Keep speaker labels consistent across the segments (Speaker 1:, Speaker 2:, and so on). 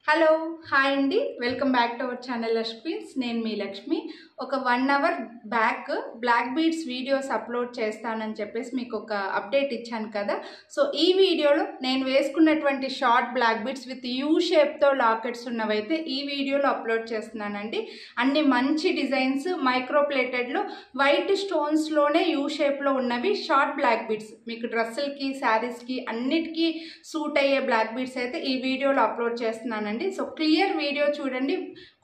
Speaker 1: Hello hi అండి welcome back to our channel Lakshmi's నేను మీ లక్ష్మి ఒక 1 hour back black beads videos upload చేస్తానని చెప్పేసి మీకు ఒక అప్డేట్ ఇచ్చాను కదా. సో ఈ వీడియోలో నేను వేసుకున్నటువంటి short black beads with U షేప్తో లాకెట్స్ ఉన్నవైతే ఈ వీడియోలో అప్లోడ్ చేస్తున్నానండి. అన్ని మంచి డిజైన్స్ మైక్రో ప్లేటెడ్లో వైట్ స్టోన్స్లోనే యూ షేప్లో ఉన్నవి షార్ట్ బ్లాక్ బీడ్స్ మీకు డ్రెస్సులకి శారీస్కి అన్నిటికీ సూట్ అయ్యే బ్లాక్ బీడ్స్ అయితే ఈ వీడియోలో అప్లోడ్ చేస్తున్నానండి. సో క్లియర్ వీడియో చూడండి.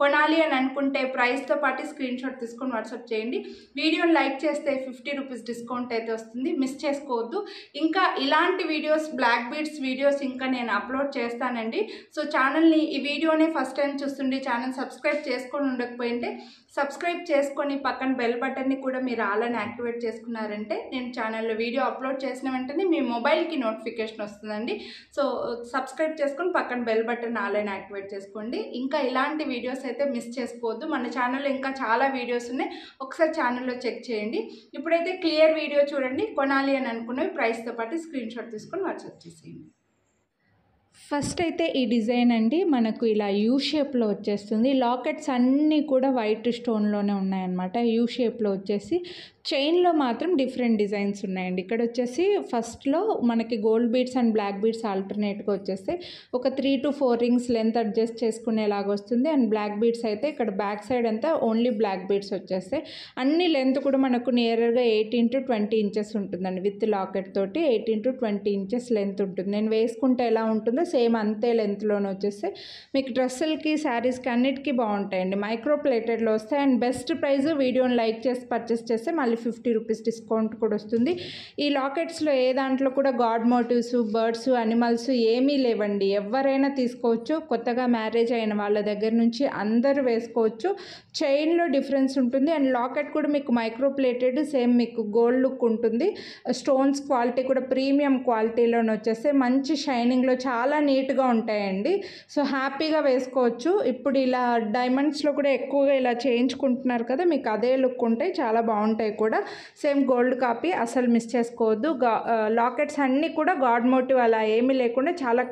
Speaker 1: కొనాలి అని అనుకుంటే ప్రైస్తో పాటు స్క్రీన్ షాట్ తీసుకొని వాట్సాప్ చేయండి. వీడియోని లైక్ చేస్తే 50 రూపీస్ డిస్కౌంట్ అయితే వస్తుంది, మిస్ చేసుకోవద్దు. ఇంకా ఇలాంటి వీడియోస్ బ్లాక్ బీడ్స్ వీడియోస్ ఇంకా నేను అప్లోడ్ చేస్తానండి. సో ఛానల్ని ఈ వీడియోనే ఫస్ట్ టైం చూస్తుండే ఛానల్ సబ్స్క్రైబ్ చేసుకొని ఉండకపోయింటే సబ్స్క్రైబ్ చేసుకొని పక్కన బెల్ బటన్ని కూడా మీరు ఆలని యాక్టివేట్ చేసుకున్నారంటే నేను ఛానల్లో వీడియో అప్లోడ్ చేసిన వెంటనే మీ మొబైల్కి నోటిఫికేషన్ వస్తుందండి. సో సబ్స్క్రైబ్ చేసుకొని పక్కన బెల్ బటన్ ఆలని యాక్టివేట్ చేసుకోండి. ఇంకా ఇలాంటి వీడియోస్ అయితే మిస్ చేసుకోవద్దు. మన ఛానల్లో ఇంకా చాలా వీడియోస్ ఉన్నాయి, ఒకసారి ఛానల్లో చెక్ చేయండి. ఇప్పుడైతే క్లియర్ వీడియో చూడండి. కొనాలి అని అనుకున్నవి ప్రైస్తో పాటు స్క్రీన్ షాట్ తీసుకొని వాట్సాప్ చేసేయండి. ఫస్ట్ అయితే ఈ డిజైన్ అండి మనకు ఇలా యూ షేప్లో వచ్చేస్తుంది. లాకెట్స్ అన్నీ కూడా వైట్ స్టోన్లోనే ఉన్నాయన్నమాట. యూ షేప్లో వచ్చేసి చైన్లో మాత్రం డిఫరెంట్ డిజైన్స్ ఉన్నాయండి. ఇక్కడ వచ్చేసి ఫస్ట్లో మనకి gold beads and black beads ఆల్టర్నేట్గా వచ్చేస్తే ఒక 3 to 4 రింగ్స్ లెంత్ అడ్జస్ట్ చేసుకునేలాగా వస్తుంది. అండ్ బ్లాక్ బీడ్స్ అయితే ఇక్కడ బ్యాక్ సైడ్ అంతా ఓన్లీ బ్లాక్ బీడ్స్ వచ్చేస్తాయి. అన్ని లెంత్ కూడా మనకు నియర్గా 18 to 20 ఇంచెస్ ఉంటుందండి. విత్ లాకెట్ తోటి 18 to 20 ఇంచెస్ లెంత్ ఉంటుంది. నేను వేసుకుంటే ఎలా ఉంటుందో సేమ్ అంతే లెంత్లోనే వచ్చేస్తే మీకు డ్రెస్సులకి శారీస్కి అన్నిటికీ బాగుంటాయండి. మైక్రో ప్లేటెడ్లో వస్తాయి. అండ్ బెస్ట్ ప్రైస్ వీడియోని లైక్ చేసి పర్చేస్ చేస్తే మళ్ళీ 50 రూపీస్ డిస్కౌంట్ కూడా వస్తుంది. ఈ లాకెట్స్లో ఏ దాంట్లో కూడా గాడ్ మోటివ్స్ బర్డ్స్ అనిమల్స్ ఏమీ లేవండి. ఎవరైనా తీసుకోవచ్చు. కొత్తగా మ్యారేజ్ అయిన వాళ్ళ దగ్గర నుంచి అందరూ వేసుకోవచ్చు. చైన్లో డిఫరెన్స్ ఉంటుంది. అండ్ లాకెట్ కూడా మీకు మైక్రో ప్లేటెడ్ సేమ్ మీకు గోల్డ్ లుక్ ఉంటుంది. స్టోన్స్ క్వాలిటీ కూడా ప్రీమియం క్వాలిటీలోనే వచ్చేస్తే మంచి షైనింగ్లో చాలా నీట్గా ఉంటాయండి. సో హ్యాపీగా వేసుకోవచ్చు. ఇప్పుడు ఇలా డైమండ్స్లో కూడా ఎక్కువగా ఇలా చేయించుకుంటున్నారు కదా, మీకు అదే లుక్ ఉంటాయి, చాలా బాగుంటాయి కూడా. సేమ్ గోల్డ్ కాపీ, అసలు మిస్ చేసుకోవద్దు. లాకెట్స్ అన్నీ కూడా గాడ్ మోటివ్ అలా ఏమీ లేకుండా చాలా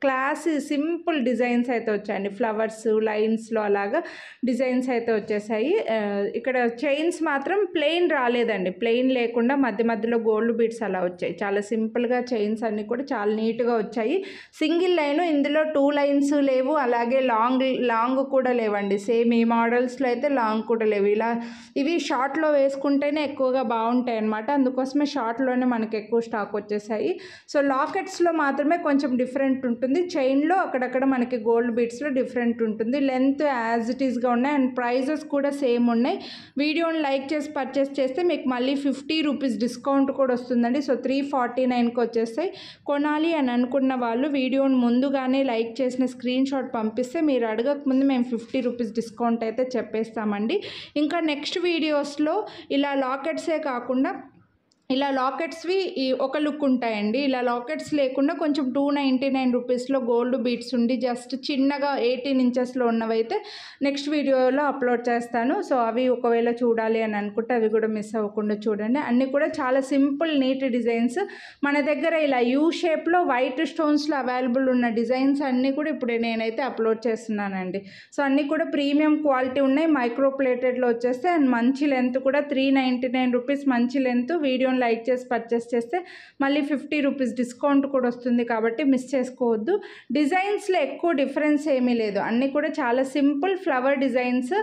Speaker 1: క్లాస్ సింపుల్ డిజైన్స్ అయితే వచ్చాయండి. ఫ్లవర్స్ లైన్స్లో అలాగా డిజైన్స్ అయితే వచ్చేసాయి. ఇక్కడ చైన్స్ మాత్రం ప్లెయిన్ రాలేదండి. ప్లెయిన్ లేకుండా మధ్య మధ్యలో గోల్డ్ బీడ్స్ అలా వచ్చాయి. చాలా సింపుల్గా చైన్స్ అన్నీ కూడా చాలా నీట్గా వచ్చాయి. సింగిల్ లైన్, ఇందులో 2 లైన్స్ లేవు, అలాగే లాంగ్ కూడా లేవండి. సేమ్ ఈ మోడల్స్లో అయితే లాంగ్ కూడా లేవు. ఇలా ఇవి షార్ట్లో వేసుకుంటేనే ఎక్కువగా బాగుంటాయి అన్నమాట. అందుకోసమే షార్ట్లోనే మనకి ఎక్కువ స్టాక్ వచ్చేసాయి. సో లాకెట్స్లో మాత్రమే కొంచెం డిఫరెంట్ ఉంటుంది. చైన్లో అక్కడక్కడ మనకి గోల్డ్ బీడ్స్లో డిఫరెంట్ ఉంటుంది. లెంత్ యాజ్ ఇట్ ఈస్గా ఉన్నాయి. అండ్ ప్రైజెస్ కూడా సేమ్ ఉన్నాయి. వీడియోని లైక్ చేసి పర్చేస్ చేస్తే మీకు మళ్ళీ 50 రూపీస్ డిస్కౌంట్ కూడా వస్తుందండి. సో 349కి వచ్చేస్తాయి. కొనాలి అని అనుకున్న వాళ్ళు వీడియోని ముందుగానే లైక్ చేసిన స్క్రీన్ షాట్ పంపిస్తే మీరు అడగకముందు మేము 50 రూపీస్ డిస్కౌంట్ అయితే చెప్పేస్తామండి. ఇంకా నెక్స్ట్ వీడియోస్లో ఇలా లాకెట్సే కాకుండా ఇలా లాకెట్స్వి ఒక లుక్ ఉంటాయండి. ఇలా లాకెట్స్ లేకుండా కొంచెం 299 రూపీస్లో గోల్డ్ బీడ్స్ ఉండి జస్ట్ చిన్నగా 18 ఇంచెస్లో ఉన్నవైతే నెక్స్ట్ వీడియోలో అప్లోడ్ చేస్తాను. సో అవి ఒకవేళ చూడాలి అని అనుకుంటే అవి కూడా మిస్ అవ్వకుండా చూడండి. అన్నీ కూడా చాలా సింపుల్ నీట్ డిజైన్స్. మన దగ్గర ఇలా యూ షేప్లో వైట్ స్టోన్స్లో అవైలబుల్ ఉన్న డిజైన్స్ అన్నీ కూడా ఇప్పుడు నేనైతే అప్లోడ్ చేస్తున్నానండి. సో అన్నీ కూడా ప్రీమియం క్వాలిటీ ఉన్నాయి. మైక్రో ప్లేటెడ్లో వచ్చేస్తే అండ్ మంచి లెంత్ కూడా 399 రూపీస్ మంచి లెంత్. వీడియో లైక్ చేసి పర్చేస్ చేస్తే మళ్ళీ 50 రూపీస్ డిస్కౌంట్ కూడా వస్తుంది కాబట్టి మిస్ చేసుకోవద్దు. డిజైన్స్లో ఎక్కువ డిఫరెన్స్ ఏమీ లేదు. అన్నీ కూడా చాలా సింపుల్ ఫ్లవర్ డిజైన్స్.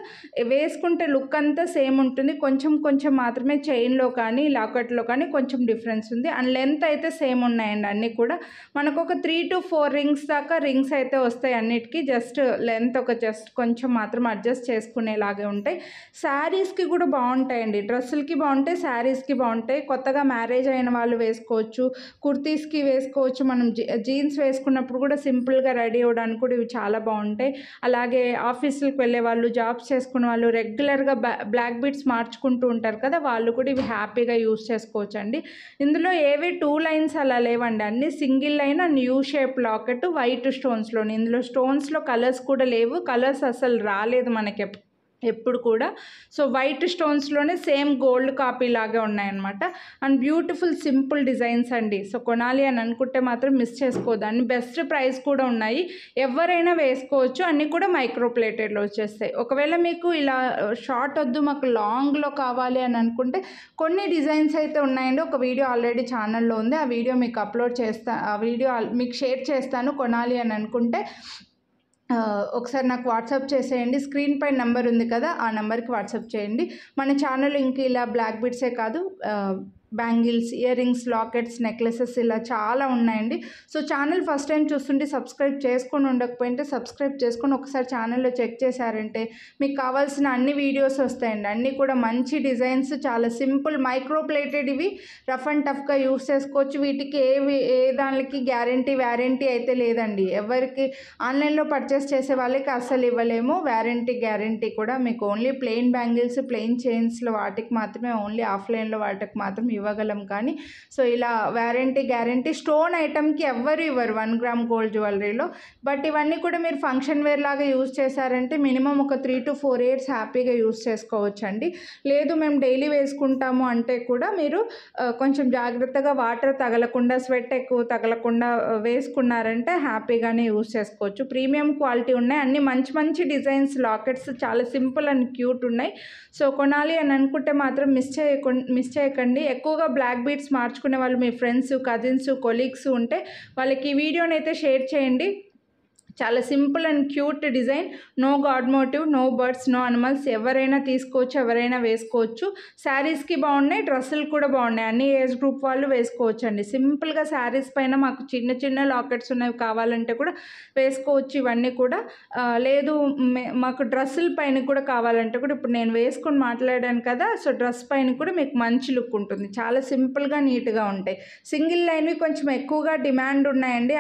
Speaker 1: వేసుకుంటే లుక్ అంతా సేమ్ ఉంటుంది. కొంచెం కొంచెం మాత్రమే చైన్లో కానీ లాకెట్లో కానీ కొంచెం డిఫరెన్స్ ఉంది. అండ్ లెంత్ అయితే సేమ్ ఉన్నాయండి. అన్నీ కూడా మనకు ఒక 3 to 4 రింగ్స్ దాకా రింగ్స్ అయితే వస్తాయి అన్నిటికీ. జస్ట్ లెంత్ జస్ట్ కొంచెం మాత్రం అడ్జస్ట్ చేసుకునేలాగే ఉంటాయి. శారీస్కి కూడా బాగుంటాయండి. డ్రెస్సులకి బాగుంటాయి, శారీస్కి బాగుంటాయి. కొత్తగా మ్యారేజ్ అయిన వాళ్ళు వేసుకోవచ్చు, కుర్తీస్కి వేసుకోవచ్చు. మనం జీన్స్ వేసుకున్నప్పుడు కూడా సింపుల్గా రెడీ అవ్వడానికి కూడా ఇవి చాలా బాగుంటాయి. అలాగే ఆఫీసులకు వెళ్ళే వాళ్ళు, జాబ్స్ చేసుకునే వాళ్ళు, రెగ్యులర్గా బ్లాక్ బీడ్స్ మార్చుకుంటూ ఉంటారు కదా, వాళ్ళు కూడా ఇవి హ్యాపీగా యూస్ చేసుకోవచ్చు అండి. ఇందులో ఏవి 2 లైన్స్ అలా లేవండి. అన్నీ single line and U shape locket white స్టోన్స్లోని. ఇందులో స్టోన్స్లో కలర్స్ కూడా లేవు. కలర్స్ అసలు రాలేదు మనకి. ఎప్పుడు కూడా. సో వైట్ స్టోన్స్లోనే సేమ్ గోల్డ్ కాపీ లాగే ఉన్నాయన్నమాట. అండ్ బ్యూటిఫుల్ సింపుల్ డిజైన్స్ అండి. సో కొనాలి అని అనుకుంటే మాత్రం మిస్ చేసుకోవద్దు. అన్ని బెస్ట్ ప్రైస్ కూడా ఉన్నాయి, ఎవరైనా వేసుకోవచ్చు. అన్నీ కూడా మైక్రో ప్లేటెడ్లో వచ్చేస్తాయి. ఒకవేళ మీకు ఇలా షార్ట్ వద్దు మాకు లాంగ్లో కావాలి అని అనుకుంటే కొన్ని డిజైన్స్ అయితే ఉన్నాయండి. ఒక వీడియో ఆల్రెడీ ఛానల్లో ఉంది, ఆ వీడియో మీకు అప్లోడ్ చేస్తా, ఆ వీడియో మీకు షేర్ చేస్తాను. కొనాలి అని అనుకుంటే ఒకసారి నాకు వాట్సాప్ చేసేయండి. స్క్రీన్ పైన నెంబర్ ఉంది కదా, ఆ నెంబర్కి వాట్సాప్ చేయండి. మన ఛానల్ ఇంక ఇలా బ్లాక్ బీడ్సే కాదు, bangles, ear rings, lockets, necklaces ఇలా చాలా ఉన్నాయండి. సో ఛానల్ ఫస్ట్ టైం చూస్తుంటే సబ్స్క్రైబ్ చేసుకొని ఉండకపోయింటే సబ్స్క్రైబ్ చేసుకొని ఒకసారి ఛానల్లో చెక్ చేశారంటే మీకు కావాల్సిన అన్ని వీడియోస్ వస్తాయండి. అన్నీ కూడా మంచి డిజైన్స్, చాలా సింపుల్ మైక్రో ప్లేటెడ్. ఇవి రఫ్ అండ్ టఫ్గా యూస్ చేసుకోవచ్చు. వీటికి ఏ దానికి వ్యారంటీ అయితే లేదండి. ఎవరికి ఆన్లైన్లో పర్చేస్ చేసే వాళ్ళకి అస్సలు ఇవ్వలేము గ్యారంటీ కూడా. మీకు ఓన్లీ ప్లెయిన్ బ్యాంగిల్స్, ప్లెయిన్ చైన్స్లో వాటికి మాత్రమే, ఓన్లీ ఆఫ్లైన్లో వాటికి మాత్రం ఇవ్వగలం. కానీ సో ఇలా గ్యారంటీ స్టోన్ ఐటమ్కి ఎవ్వరు ఇవ్వరు 1 గ్రామ్ గోల్డ్ జ్యువెలరీలో. బట్ ఇవన్నీ కూడా మీరు ఫంక్షన్ వేర్ లాగా యూజ్ చేశారంటే మినిమం ఒక 3 to 4 years హ్యాపీగా యూజ్ చేసుకోవచ్చు అండి. లేదు మేము డైలీ వేసుకుంటాము అంటే కూడా మీరు కొంచెం జాగ్రత్తగా వాటర్ తగలకుండా, స్వెట్ ఎక్కువ తగలకుండా వేసుకున్నారంటే హ్యాపీగానే యూజ్ చేసుకోవచ్చు. ప్రీమియం క్వాలిటీ ఉన్నాయి, అన్ని మంచి డిజైన్స్, లాకెట్స్ చాలా సింపుల్ అండ్ క్యూట్ ఉన్నాయి. సో కొనాలి అని అనుకుంటే మాత్రం మిస్ చేయకండి. ఎక్కువగా బ్లాక్ బీడ్స్ మార్చుకునే వాళ్ళు మీ ఫ్రెండ్స్, కజిన్స్, కొలీగ్స్ ఉంటే వాళ్ళకి ఈ వీడియోని అయితే షేర్ చేయండి. చాలా simple and cute design, no god motive, no birds, no animals, ఎవరైనా తీసుకోవచ్చు, ఎవరైనా వేసుకోవచ్చు. శారీస్కి బాగున్నాయి, డ్రెస్సులు కూడా బాగున్నాయి, అన్ని ఏజ్ గ్రూప్ వాళ్ళు వేసుకోవచ్చు అండి. సింపుల్గా శారీస్ పైన మాకు చిన్న లాకెట్స్ ఉన్నవి కావాలంటే కూడా వేసుకోవచ్చు. ఇవన్నీ కూడా లేదు మాకు డ్రెస్సుల పైన కూడా కావాలంటే కూడా, ఇప్పుడు నేను వేసుకొని మాట్లాడాను కదా, సో డ్రెస్ పైన కూడా మీకు మంచి లుక్ ఉంటుంది. చాలా సింపుల్గా నీట్గా ఉంటాయి. సింగిల్ లైన్వి కొంచెం ఎక్కువగా డిమాండ్ ఉన్నాయండి.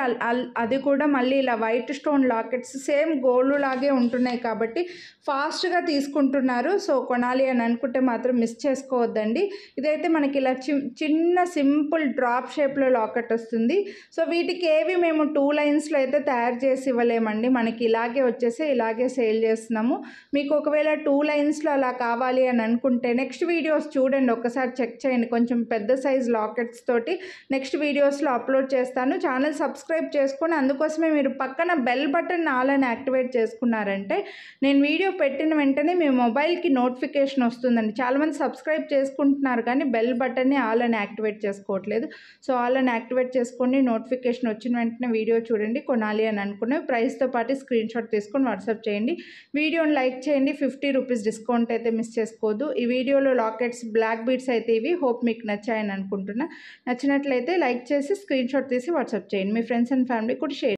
Speaker 1: అది కూడా మళ్ళీ ఇలా white stone lockets same gold లాగే ఉంటున్నాయి కాబట్టి ఫాస్ట్గా తీసుకుంటున్నారు. సో కొనాలి అని అనుకుంటే మాత్రం మిస్ చేసుకోవద్దండి. ఇదైతే మనకి ఇలా చిన్న సింపుల్ డ్రాప్ షేప్లో లాకెట్ వస్తుంది. సో వీటికి ఏవి మేము 2 లైన్స్లో అయితే తయారు చేసి ఇవ్వలేమండి, మనకి ఇలాగే వచ్చేసి ఇలాగే సేల్ చేస్తున్నాము. మీకు ఒకవేళ 2 లైన్స్లో అలా కావాలి అని అనుకుంటే నెక్స్ట్ వీడియోస్ చూడండి, ఒకసారి చెక్ చేయండి. కొంచెం పెద్ద సైజ్ లాకెట్స్ తోటి నెక్స్ట్ వీడియోస్లో అప్లోడ్ చేస్తాను. ఛానల్ సబ్స్క్రైబ్ చేసుకొని అందుకోసమే మీరు పక్కన బెల్ బటన్ ఆల్ అని యాక్టివేట్ చేసుకున్నారంటే నేను వీడియో పెట్టిన వెంటనే మీ మొబైల్కి నోటిఫికేషన్ వస్తుందండి. చాలామంది సబ్స్క్రైబ్ చేసుకుంటున్నారు కానీ బెల్ బటన్ని ఆల్ అని యాక్టివేట్ చేసుకోవట్లేదు. సో ఆల్ అని యాక్టివేట్ చేసుకొని నోటిఫికేషన్ వచ్చిన వెంటనే వీడియో చూడండి. కొనాలి అని అనుకునే ప్రైస్తో పాటు స్క్రీన్ షాట్ తీసుకొని వాట్సాప్ చేయండి. వీడియోని లైక్ చేయండి. 50 రూపీస్ డిస్కౌంట్ అయితే మిస్ చేసుకోవద్దు. ఈ వీడియోలో లాకెట్స్, బ్లాక్ బీడ్స్ అయితే ఇవి. హోప్ మీకు నచ్చాయని అనుకుంటున్నా. నచ్చినట్లయితే లైక్ చేసి స్క్రీన్ షాట్ తీసి వాట్సాప్ చేయండి. మీ ఫ్రెండ్స్ అండ్ ఫ్యామిలీ కూడా షేర్